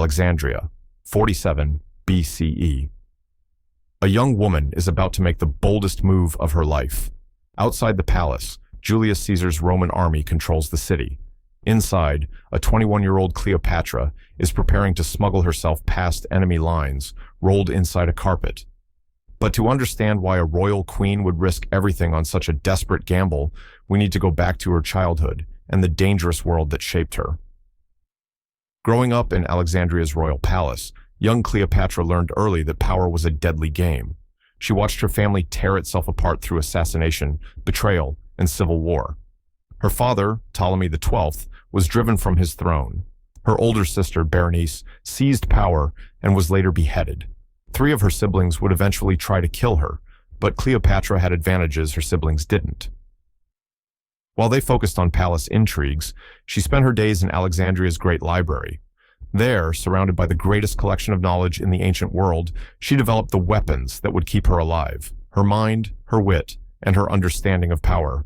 Alexandria, 47 BCE. A young woman is about to make the boldest move of her life. Outside the palace, Julius Caesar's Roman army controls the city. Inside, a 21-year-old Cleopatra is preparing to smuggle herself past enemy lines, rolled inside a carpet. But to understand why a royal queen would risk everything on such a desperate gamble, we need to go back to her childhood and the dangerous world that shaped her. Growing up in Alexandria's royal palace, young Cleopatra learned early that power was a deadly game. She watched her family tear itself apart through assassination, betrayal, and civil war. Her father, Ptolemy XII, was driven from his throne. Her older sister, Berenice, seized power and was later beheaded. 3 of her siblings would eventually try to kill her, but Cleopatra had advantages her siblings didn't. While they focused on palace intrigues, she spent her days in Alexandria's great library. There, surrounded by the greatest collection of knowledge in the ancient world, she developed the weapons that would keep her alive: her mind, her wit, and her understanding of power.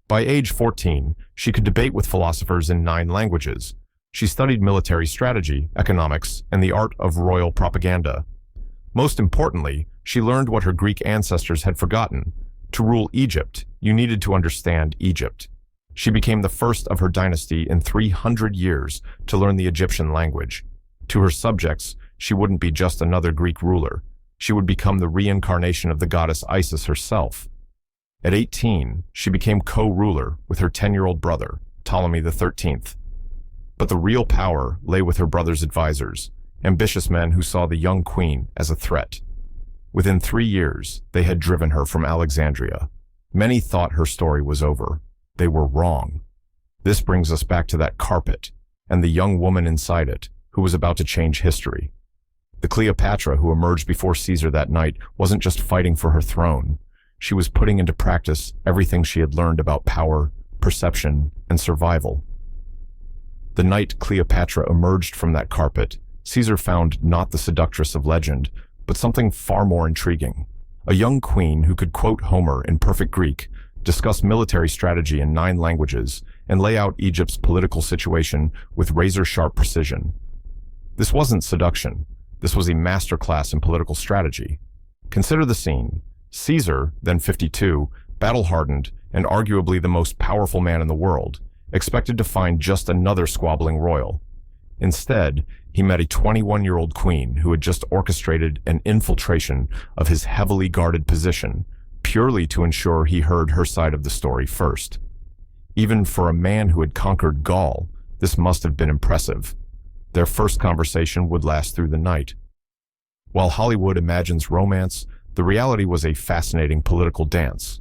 By age 14, she could debate with philosophers in 9 languages. She studied military strategy, economics, and the art of royal propaganda. Most importantly, she learned what her Greek ancestors had forgotten. To rule Egypt, you needed to understand Egypt. She became the first of her dynasty in 300 years to learn the Egyptian language. To her subjects, she wouldn't be just another Greek ruler. She would become the reincarnation of the goddess Isis herself. At 18, she became co-ruler with her 10-year-old brother, Ptolemy XIII. But the real power lay with her brother's advisors, ambitious men who saw the young queen as a threat. Within 3 years, they had driven her from Alexandria. Many thought her story was over. They were wrong. This brings us back to that carpet and the young woman inside it who was about to change history. The Cleopatra who emerged before Caesar that night wasn't just fighting for her throne. She was putting into practice everything she had learned about power, perception, and survival. The night Cleopatra emerged from that carpet, Caesar found not the seductress of legend, but something far more intriguing. A young queen who could quote Homer in perfect Greek, discuss military strategy in 9 languages, and lay out Egypt's political situation with razor-sharp precision. This wasn't seduction. This was a masterclass in political strategy. Consider the scene. Caesar, then 52, battle-hardened and arguably the most powerful man in the world, expected to find just another squabbling royal. Instead, he met a 21-year-old queen who had just orchestrated an infiltration of his heavily guarded position, purely to ensure he heard her side of the story first. Even for a man who had conquered Gaul, this must have been impressive. Their first conversation would last through the night. While Hollywood imagines romance, the reality was a fascinating political dance.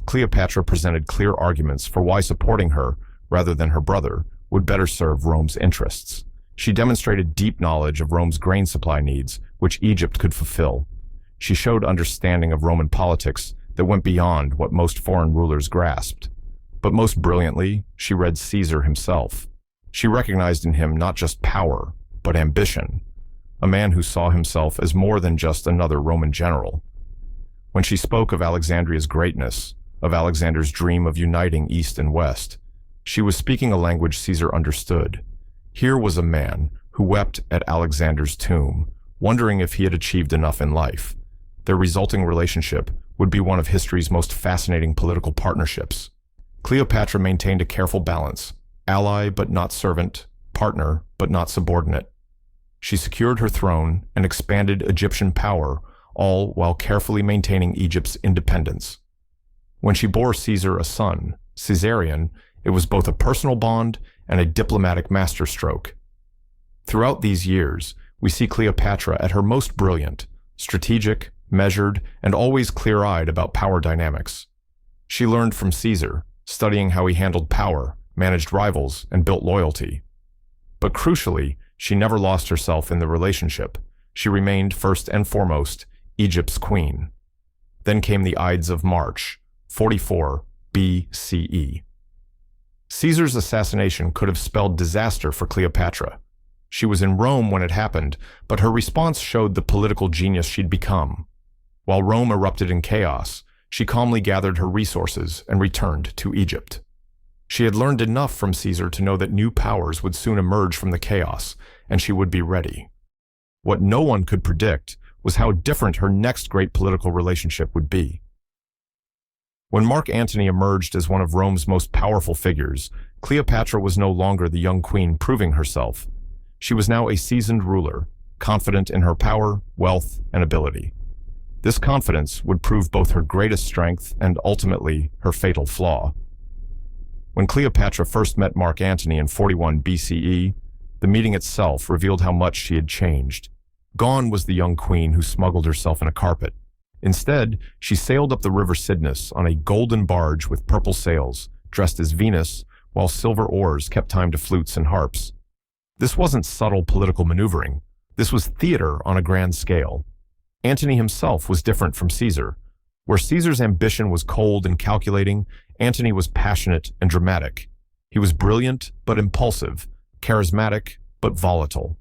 Cleopatra presented clear arguments for why supporting her, rather than her brother, would better serve Rome's interests. She demonstrated deep knowledge of Rome's grain supply needs, which Egypt could fulfill. She showed understanding of Roman politics that went beyond what most foreign rulers grasped. But most brilliantly, she read Caesar himself. She recognized in him not just power, but ambition, a man who saw himself as more than just another Roman general. When she spoke of Alexandria's greatness, of Alexander's dream of uniting East and West, she was speaking a language Caesar understood. Here was a man who wept at Alexander's tomb, wondering if he had achieved enough in life. Their resulting relationship would be one of history's most fascinating political partnerships. Cleopatra maintained a careful balance, ally but not servant, partner but not subordinate. She secured her throne and expanded Egyptian power, all while carefully maintaining Egypt's independence. When she bore Caesar a son, Caesarion, it was both a personal bond and a diplomatic masterstroke. Throughout these years, we see Cleopatra at her most brilliant, strategic, measured, and always clear-eyed about power dynamics. She learned from Caesar, studying how he handled power, managed rivals, and built loyalty. But crucially, she never lost herself in the relationship. She remained, first and foremost, Egypt's queen. Then came the Ides of March, 44 BCE. Caesar's assassination could have spelled disaster for Cleopatra. She was in Rome when it happened, but her response showed the political genius she'd become. While Rome erupted in chaos, she calmly gathered her resources and returned to Egypt. She had learned enough from Caesar to know that new powers would soon emerge from the chaos, and she would be ready. What no one could predict was how different her next great political relationship would be. When Mark Antony emerged as one of Rome's most powerful figures, Cleopatra was no longer the young queen proving herself. She was now a seasoned ruler, confident in her power, wealth, and ability. This confidence would prove both her greatest strength and ultimately her fatal flaw. When Cleopatra first met Mark Antony in 41 BCE, the meeting itself revealed how much she had changed. Gone was the young queen who smuggled herself in a carpet. Instead, she sailed up the river Cydnus on a golden barge with purple sails, dressed as Venus, while silver oars kept time to flutes and harps. This wasn't subtle political maneuvering. This was theater on a grand scale. Antony himself was different from Caesar. Where Caesar's ambition was cold and calculating, Antony was passionate and dramatic. He was brilliant but impulsive, charismatic but volatile.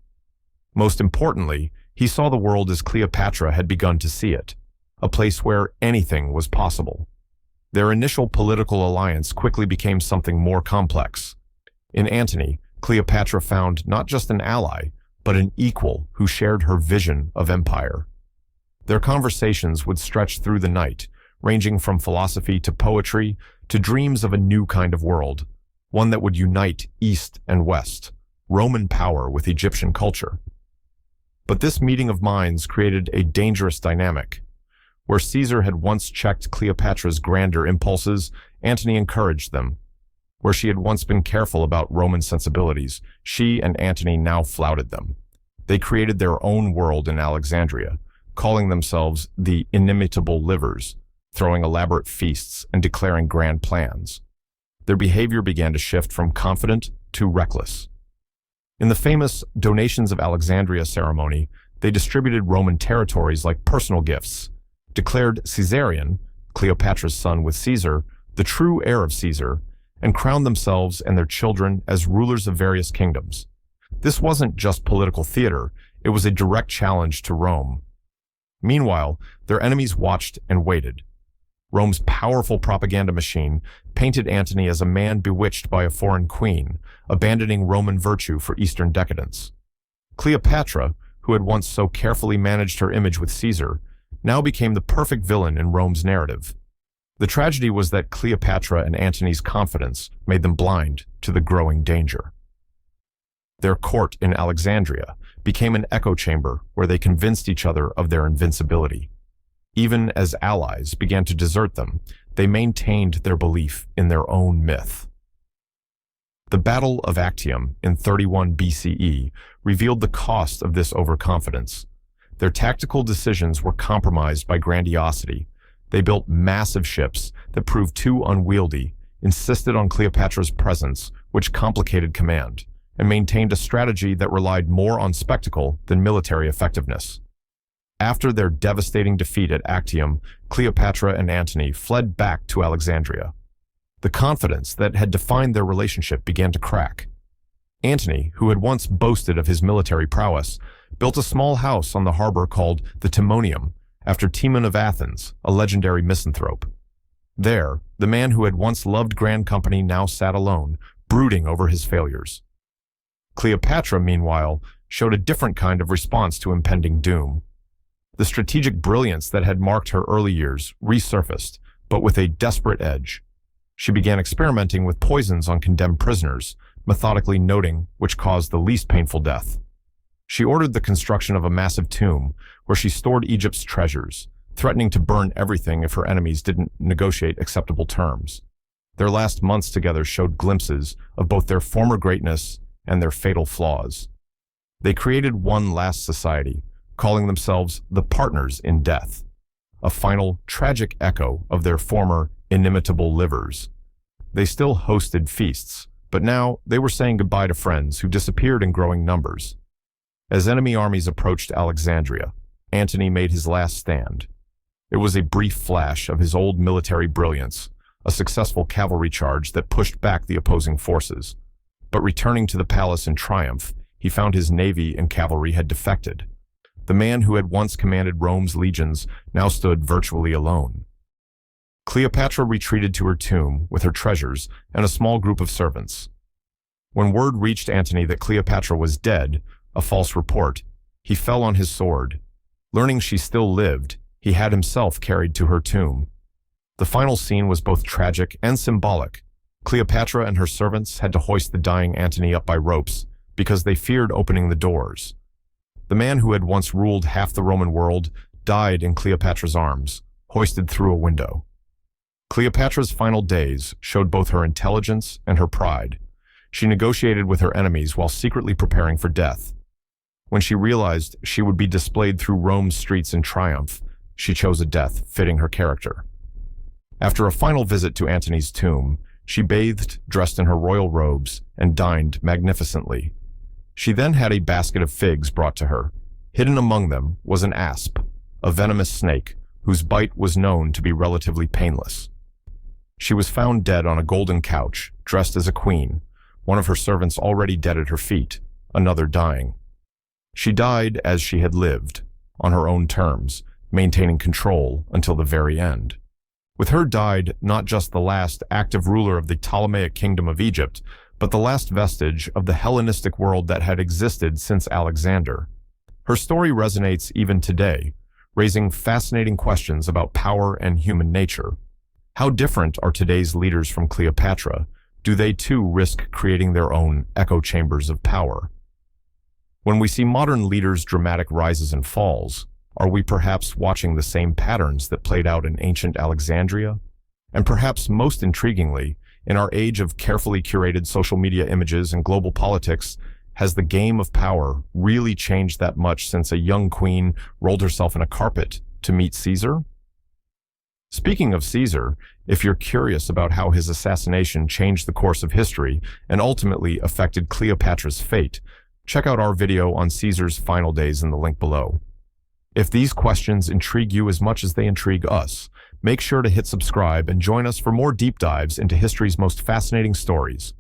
Most importantly, he saw the world as Cleopatra had begun to see it, a place where anything was possible. Their initial political alliance quickly became something more complex. In Antony, Cleopatra found not just an ally, but an equal who shared her vision of empire. Their conversations would stretch through the night, ranging from philosophy to poetry to dreams of a new kind of world, one that would unite East and West, Roman power with Egyptian culture. But this meeting of minds created a dangerous dynamic. Where Caesar had once checked Cleopatra's grander impulses, Antony encouraged them. Where she had once been careful about Roman sensibilities, she and Antony now flouted them. They created their own world in Alexandria, calling themselves the inimitable livers, throwing elaborate feasts and declaring grand plans. Their behavior began to shift from confident to reckless. In the famous Donations of Alexandria ceremony, they distributed Roman territories like personal gifts, declared Caesarion, Cleopatra's son with Caesar, the true heir of Caesar, and crowned themselves and their children as rulers of various kingdoms. This wasn't just political theater, it was a direct challenge to Rome. Meanwhile, their enemies watched and waited. Rome's powerful propaganda machine painted Antony as a man bewitched by a foreign queen, abandoning Roman virtue for Eastern decadence. Cleopatra, who had once so carefully managed her image with Caesar, now became the perfect villain in Rome's narrative. The tragedy was that Cleopatra and Antony's confidence made them blind to the growing danger. Their court in Alexandria became an echo chamber where they convinced each other of their invincibility. Even as allies began to desert them, they maintained their belief in their own myth. The Battle of Actium in 31 BCE revealed the cost of this overconfidence. Their tactical decisions were compromised by grandiosity. They built massive ships that proved too unwieldy, insisted on Cleopatra's presence, which complicated command, and maintained a strategy that relied more on spectacle than military effectiveness. After their devastating defeat at Actium, Cleopatra and Antony fled back to Alexandria. The confidence that had defined their relationship began to crack. Antony, who had once boasted of his military prowess, built a small house on the harbor called the Timonium, after Timon of Athens, a legendary misanthrope. There, the man who had once loved grand company now sat alone, brooding over his failures. Cleopatra, meanwhile, showed a different kind of response to impending doom. The strategic brilliance that had marked her early years resurfaced, but with a desperate edge. She began experimenting with poisons on condemned prisoners, methodically noting which caused the least painful death. She ordered the construction of a massive tomb where she stored Egypt's treasures, threatening to burn everything if her enemies didn't negotiate acceptable terms. Their last months together showed glimpses of both their former greatness and their fatal flaws. They created one last society, calling themselves the Partners in Death, a final tragic echo of their former inimitable livers. They still hosted feasts, but now they were saying goodbye to friends who disappeared in growing numbers. As enemy armies approached Alexandria, Antony made his last stand. It was a brief flash of his old military brilliance, a successful cavalry charge that pushed back the opposing forces. But returning to the palace in triumph, he found his navy and cavalry had defected. The man who had once commanded Rome's legions now stood virtually alone. Cleopatra retreated to her tomb with her treasures and a small group of servants. When word reached Antony that Cleopatra was dead, a false report, he fell on his sword. Learning she still lived, he had himself carried to her tomb. The final scene was both tragic and symbolic. Cleopatra and her servants had to hoist the dying Antony up by ropes because they feared opening the doors. The man who had once ruled half the Roman world died in Cleopatra's arms, hoisted through a window. Cleopatra's final days showed both her intelligence and her pride. She negotiated with her enemies while secretly preparing for death. When she realized she would be displayed through Rome's streets in triumph, she chose a death fitting her character. After a final visit to Antony's tomb, she bathed, dressed in her royal robes, and dined magnificently. She then had a basket of figs brought to her. Hidden among them was an asp, a venomous snake, whose bite was known to be relatively painless. She was found dead on a golden couch, dressed as a queen, one of her servants already dead at her feet, another dying. She died as she had lived, on her own terms, maintaining control until the very end. With her died not just the last active ruler of the Ptolemaic kingdom of Egypt, but the last vestige of the Hellenistic world that had existed since Alexander. Her story resonates even today, raising fascinating questions about power and human nature. How different are today's leaders from Cleopatra? Do they too risk creating their own echo chambers of power? When we see modern leaders' dramatic rises and falls, are we perhaps watching the same patterns that played out in ancient Alexandria? And perhaps most intriguingly, in our age of carefully curated social media images and global politics, has the game of power really changed that much since a young queen rolled herself in a carpet to meet Caesar? Speaking of Caesar, if you're curious about how his assassination changed the course of history and ultimately affected Cleopatra's fate, check out our video on Caesar's final days in the link below. If these questions intrigue you as much as they intrigue us, make sure to hit subscribe and join us for more deep dives into history's most fascinating stories.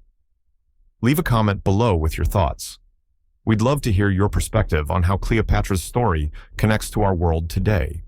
Leave a comment below with your thoughts. We'd love to hear your perspective on how Cleopatra's story connects to our world today.